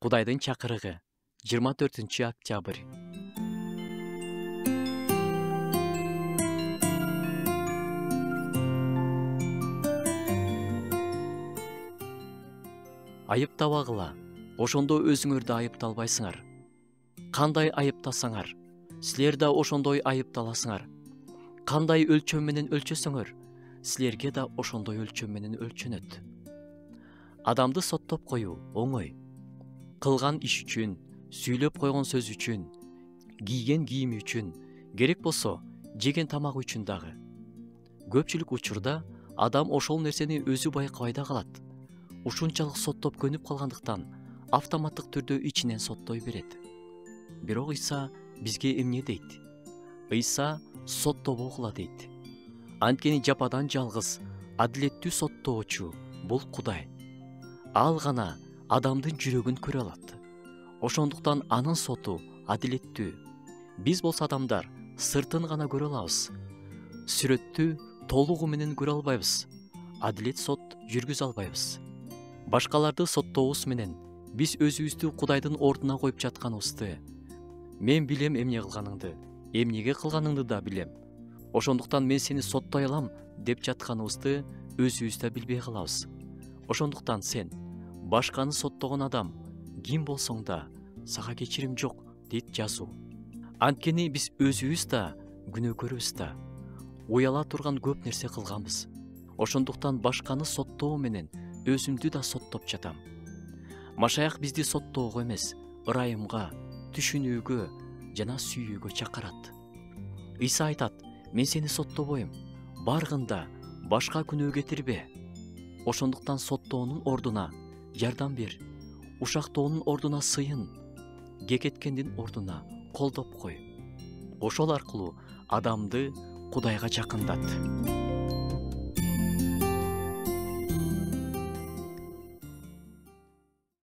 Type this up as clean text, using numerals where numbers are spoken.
Кудайдын чакырыгы 24-октябрь. Айыптабагыла, ошондо өзүңөрдү айыпталбайсыңар. Кандай айыптасаңар, силер да ошондой айыпталасыңар. Кандай өлчөм менен өлчөсөңөр, силерге да ошондой өлчөм менен өлчөнөт. Адамды соттоп коюу оңой. Кылган иш үчүн, сүйлөп койгон сөз үчүн, кийген кийими үчүн, керек болсо жеген тамагы үчүн дагы. Көпчүлүк учурда адам ошол нерсени өзү байкабай да калат. Ушунчалык соттоп көнүп калгандыктан автоматтык түрдө ичинен соттой берет. Бирок Ыйса бизге эмне дейт? Ыйса соттобогула дейт. Анткени жападан жалгыз адилеттүү соттоочу бул Кудай. Ал гана адамдын жүрөгүн көрө алат. Ошондуктан анын соту адилеттүү. Биз болсо адамдар сыртын гана көрө алабыз. Сүрөттү толугу менен көрө албайбыз. Адилет сот жүргүзө албайбыз. Башкаларды соттобуз менен биз өзүбүздү Кудайдын ордуна коюп жатканыбызды, мен билем эмне кылганыңды, эмнеге кылганыңды да билем. Ошондуктан мен сени соттой алам деп жатканыбызды өзүбүз да билбей калабыз. Ошондуктан сен башканы соттогон адам ким болсоң да сага кечирим жок дейт жазуу. Анткени биз өзүбүз да күнөөкөрбүз да, уяла турган көп нерсе кылганбыз. Ошондуктан башканы соттоо менен өзүмдү да соттоп жатам. Машаях бизди соттоого эмес, ырайымга, түшүнүүгө жана сүйүүгө чакырат. Ыйса айтат: мен сени соттобойм, баргында башка күнөө кетирбе. Ошондуктан соттоонун ордуна жардам бер, ушактоонун ордуна сыйын, кекеткендин ордуна колдоп кой. Ошол аркылуу адамды Кудайга жакындат.